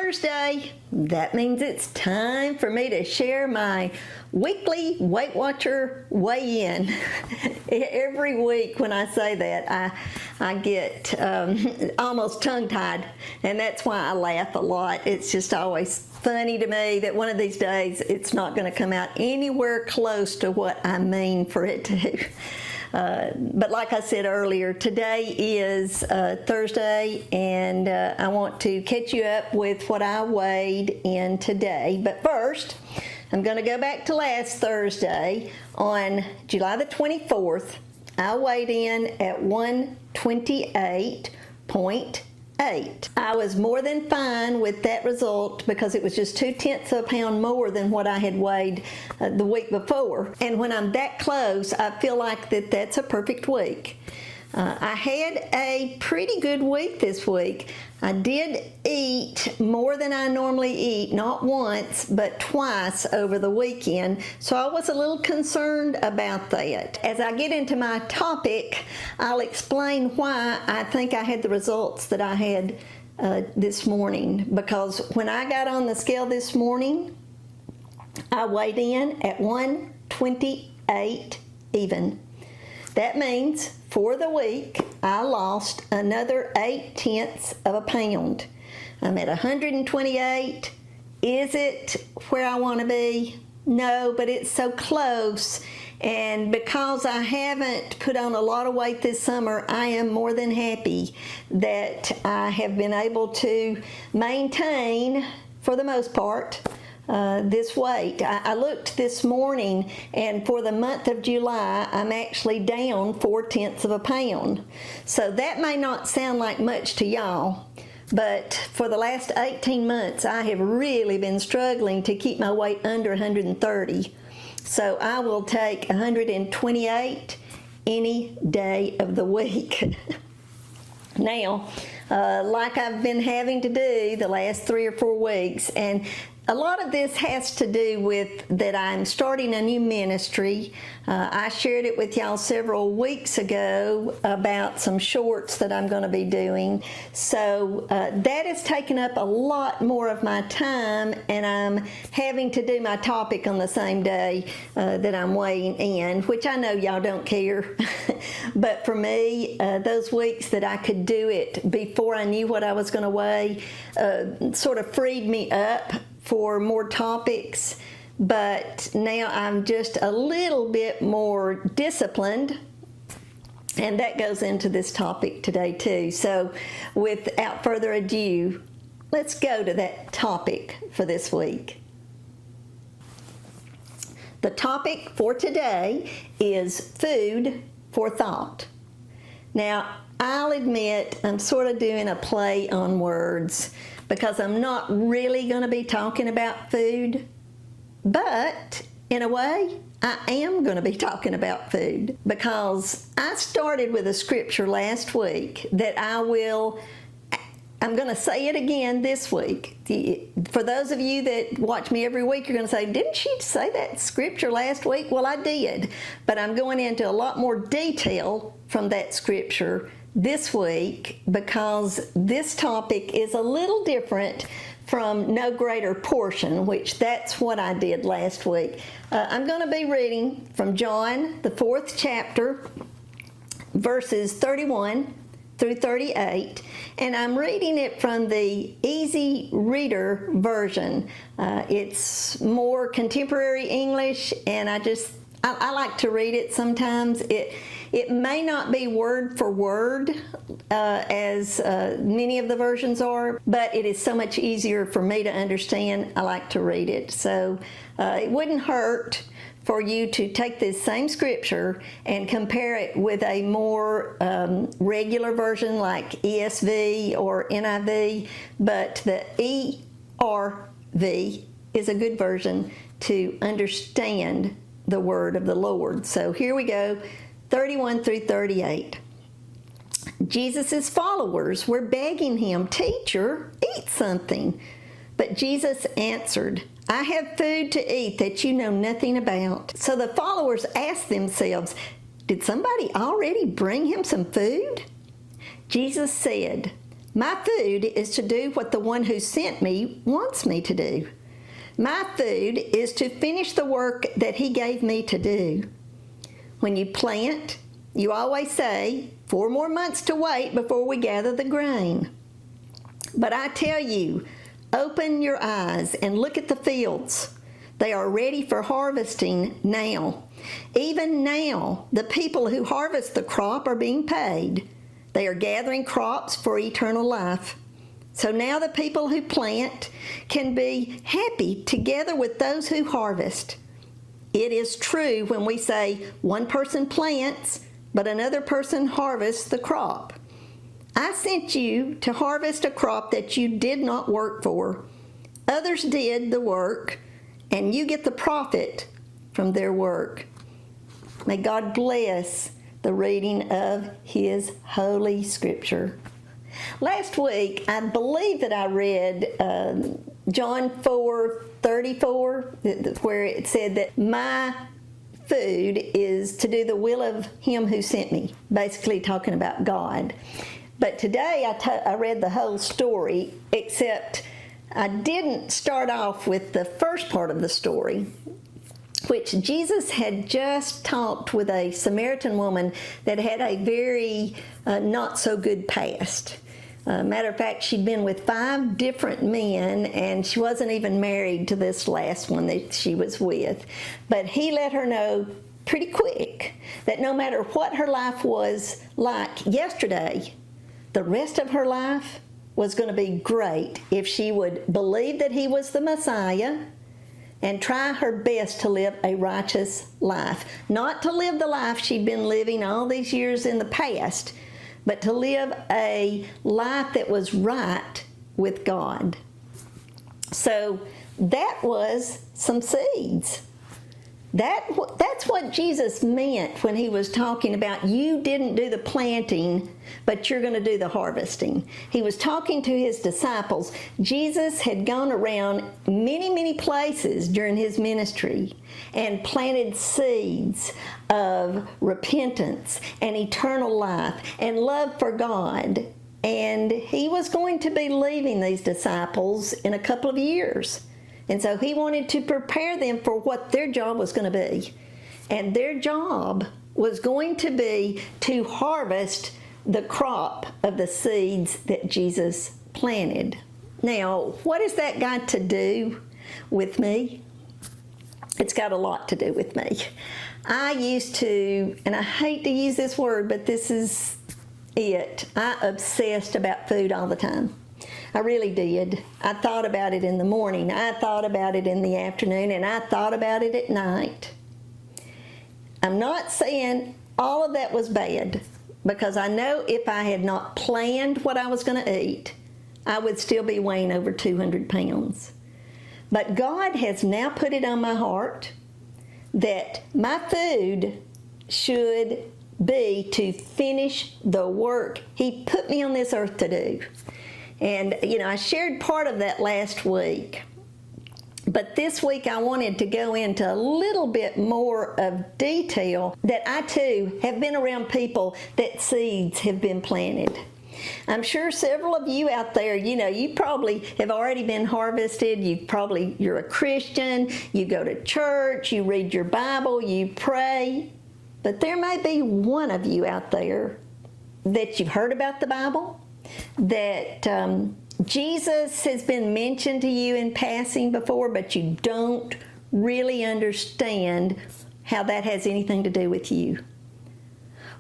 Thursday. That means it's time for me to share my weekly Weight Watcher weigh-in. Every week when I say that, I get almost tongue-tied, and that's why I laugh a lot. It's just always funny to me that one of these days it's not going to come out anywhere close to what I mean for it to. But like I said earlier, today is Thursday, and I want to catch you up with what I weighed in today. But first, I'm going to go back to last Thursday. On July the 24th, I weighed in at 128.8. I was more than fine with that result because it was just 0.2 of a pound more than what I had weighed the week before. And when I'm that close, I feel like that's a perfect week. I had a pretty good week this week. I did eat more than I normally eat, not once, but twice over the weekend, so I was a little concerned about that. As I get into my topic, I'll explain why I think I had the results that I had this morning, because when I got on the scale this morning, I weighed in at 128 even. That means for the week, I lost another 0.8 of a pound. I'm at 128. Is it where I want to be? No, but it's so close. And because I haven't put on a lot of weight this summer, I am more than happy that I have been able to maintain, for the most part, this weight. I looked this morning, and for the month of July, I'm actually down 0.4 of a pound. So that may not sound like much to y'all, but for the last 18 months, I have really been struggling to keep my weight under 130. So I will take 128 any day of the week. Now, like I've been having to do the last 3 or 4 weeks, and a lot of this has to do with that I'm starting a new ministry. I shared it with y'all several weeks ago about some shorts that I'm going to be doing. So that has taken up a lot more of my time, and I'm having to do my topic on the same day that I'm weighing in, which I know y'all don't care. But for me, those weeks that I could do it before I knew what I was going to weigh sort of freed me up for more topics, but now I'm just a little bit more disciplined, and that goes into this topic today too. So without further ado, let's go to that topic for this week. The topic for today is food for thought. Now, I'll admit I'm sort of doing a play on words because I'm not really going to be talking about food, but in a way, I am going to be talking about food because I started with a scripture last week that I'm going to say it again this week. For those of you that watch me every week, you're going to say, didn't she say that scripture last week? Well, I did, but I'm going into a lot more detail from that scripture this week because this topic is a little different from no greater portion, which that's what I did last week. I'm going to be reading from John, the 4th chapter, verses 31 through 38, and I'm reading it from the Easy Reader version. It's more contemporary English, and I like to read it sometimes. It may not be word for word as many of the versions are, but it is so much easier for me to understand. I like to read it. So it wouldn't hurt for you to take this same scripture and compare it with a more regular version like ESV or NIV, but the ERV is a good version to understand the word of the Lord. So here we go. 31 through 38. Jesus' followers were begging him, "Teacher, eat something." But Jesus answered, "I have food to eat that you know nothing about." So the followers asked themselves, "Did somebody already bring him some food?" Jesus said, My food is to do what the one who sent me wants me to do. My food is to finish the work that he gave me to do. When you plant, you always say, 4 more months to wait before we gather the grain. But I tell you, open your eyes and look at the fields. They are ready for harvesting now. Even now, the people who harvest the crop are being paid. They are gathering crops for eternal life. So now the people who plant can be happy together with those who harvest. It is true when we say one person plants, but another person harvests the crop. I sent you to harvest a crop that you did not work for. Others did the work, and you get the profit from their work. May God bless the reading of His Holy Scripture. Last week, I believe that I read John 4:34, where it said that my food is to do the will of Him who sent me, basically talking about God. But today I read the whole story, except I didn't start off with the first part of the story, which Jesus had just talked with a Samaritan woman that had a very not so good past. Matter of fact, she'd been with 5 different men, and she wasn't even married to this last one that she was with. But he let her know pretty quick that no matter what her life was like yesterday, the rest of her life was going to be great if she would believe that he was the Messiah and try her best to live a righteous life. Not to live the life she'd been living all these years in the past, but to live a life that was right with God. So that was some seeds. That's what Jesus meant when he was talking about you didn't do the planting, but you're going to do the harvesting. He was talking to his disciples. Jesus had gone around many, many places during his ministry and planted seeds of repentance and eternal life and love for God. And he was going to be leaving these disciples in a couple of years. And so he wanted to prepare them for what their job was going to be. And their job was going to be to harvest the crop of the seeds that Jesus planted. Now, what has that got to do with me? It's got a lot to do with me. I used to, and I hate to use this word, but this is it. I obsessed about food all the time. I really did. I thought about it in the morning, I thought about it in the afternoon, and I thought about it at night. I'm not saying all of that was bad, because I know if I had not planned what I was going to eat, I would still be weighing over 200 pounds. But God has now put it on my heart that my food should be to finish the work He put me on this earth to do. And, I shared part of that last week. But this week I wanted to go into a little bit more of detail that I, too, have been around people that seeds have been planted. I'm sure several of you out there, you probably have already been harvested. You're a Christian, you go to church, you read your Bible, you pray. But there may be one of you out there that you've heard about the Bible, that Jesus has been mentioned to you in passing before, but you don't really understand how that has anything to do with you.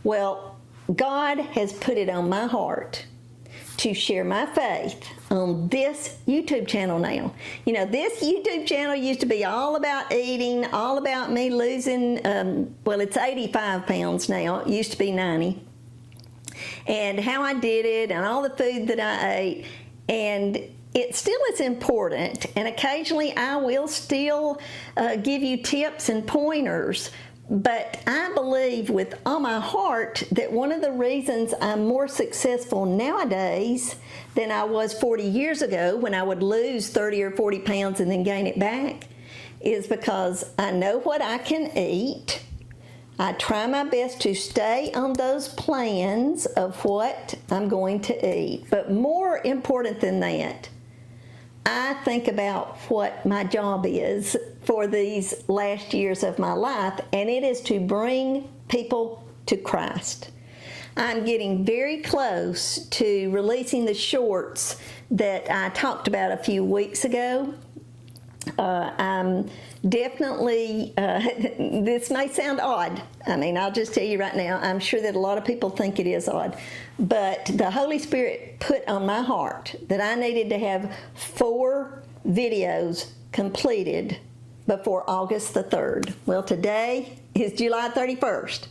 Well, God has put it on my heart to share my faith on this YouTube channel now. This YouTube channel used to be all about eating, all about me losing, it's 85 pounds now. It used to be 90. And how I did it and all the food that I ate. And it still is important, and occasionally I will still give you tips and pointers. But I believe with all my heart that one of the reasons I'm more successful nowadays than I was 40 years ago, when I would lose 30 or 40 pounds and then gain it back, is because I know what I can eat. I try my best to stay on those plans of what I'm going to eat. But more important than that, I think about what my job is for these last years of my life, and it is to bring people to Christ. I'm getting very close to releasing the shorts that I talked about a few weeks ago. I'm definitely, this may sound odd. I mean, I'll just tell you right now, I'm sure that a lot of people think it is odd. But the Holy Spirit put on my heart that I needed to have 4 videos completed before August the 3rd. Well, today is July 31st.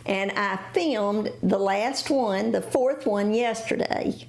And I filmed the last one, the 4th one, yesterday.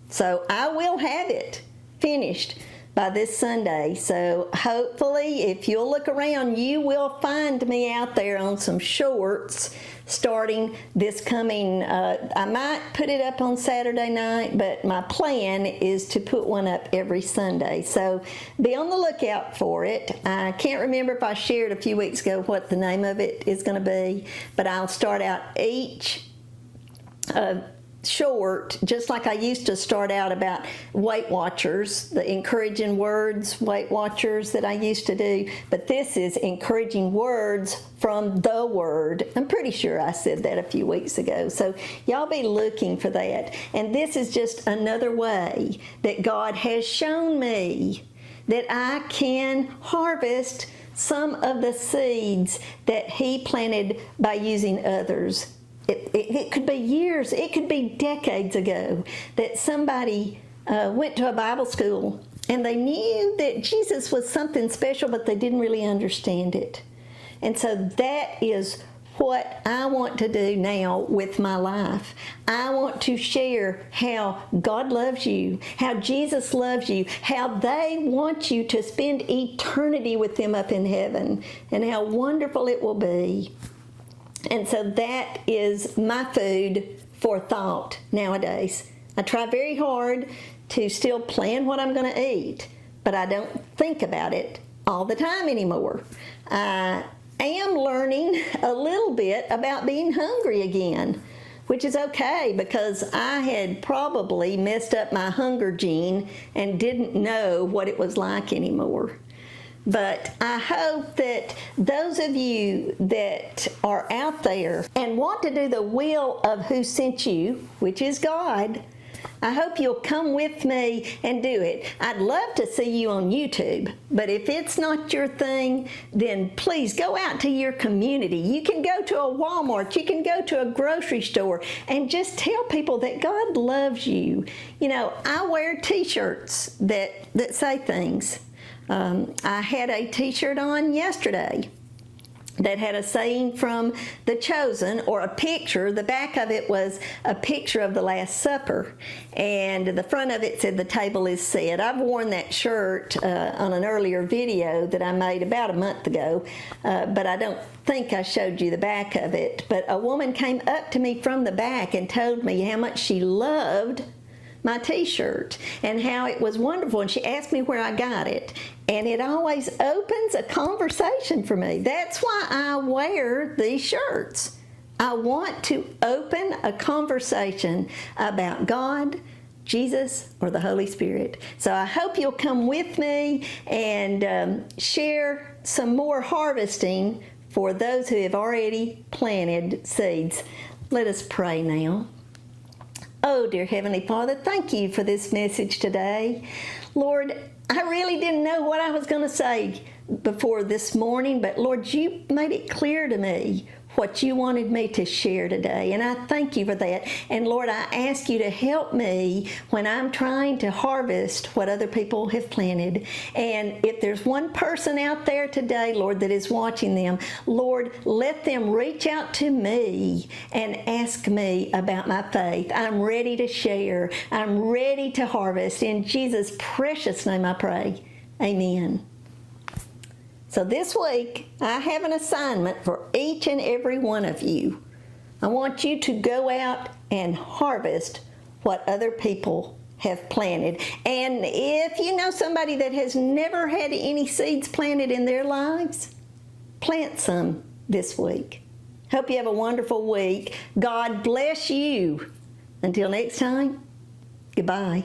So I will have it finished by this Sunday. So hopefully, if you'll look around, you will find me out there on some shorts starting this coming, I might put it up on Saturday night, but my plan is to put one up every Sunday. So be on the lookout for it. I can't remember if I shared a few weeks ago what the name of it is going to be, but I'll start out each short, just like I used to start out about Weight Watchers, the encouraging words, Weight Watchers that I used to do, but this is encouraging words from the Word. I'm pretty sure I said that a few weeks ago, so y'all be looking for that. And this is just another way that God has shown me that I can harvest some of the seeds that He planted by using others. It could be years, it could be decades ago that somebody went to a Bible school and they knew that Jesus was something special, but they didn't really understand it. And so that is what I want to do now with my life. I want to share how God loves you, how Jesus loves you, how they want you to spend eternity with them up in heaven, and how wonderful it will be. And so that is my food for thought nowadays. I try very hard to still plan what I'm going to eat, but I don't think about it all the time anymore. I am learning a little bit about being hungry again, which is okay because I had probably messed up my hunger gene and didn't know what it was like anymore. But I hope that those of you that are out there and want to do the will of who sent you, which is God, I hope you'll come with me and do it. I'd love to see you on YouTube, but if it's not your thing, then please go out to your community. You can go to a Walmart, you can go to a grocery store, and just tell people that God loves you. You know, I wear t-shirts that say things. I had a t-shirt on yesterday that had a saying from The Chosen, or a picture. The back of it was a picture of the Last Supper, and the front of it said, "The table is set." I've worn that shirt on an earlier video that I made about a month ago, but I don't think I showed you the back of it. But a woman came up to me from the back and told me how much she loved my t-shirt and how it was wonderful, and she asked me where I got it, and it always opens a conversation for me. That's why I wear these shirts. I want to open a conversation about God, Jesus, or the Holy Spirit. So I hope you'll come with me and share some more harvesting for those who have already planted seeds. Let us pray now. Oh, dear Heavenly Father, thank you for this message today. Lord, I really didn't know what I was going to say before this morning, but Lord, you made it clear to me what you wanted me to share today, and I thank you for that. And Lord, I ask you to help me when I'm trying to harvest what other people have planted. And if there's one person out there today, Lord, that is watching them, Lord, let them reach out to me and ask me about my faith. I'm ready to share. I'm ready to harvest. In Jesus' precious name I pray. Amen. So this week, I have an assignment for each and every one of you. I want you to go out and harvest what other people have planted. And if you know somebody that has never had any seeds planted in their lives, plant some this week. Hope you have a wonderful week. God bless you. Until next time, goodbye.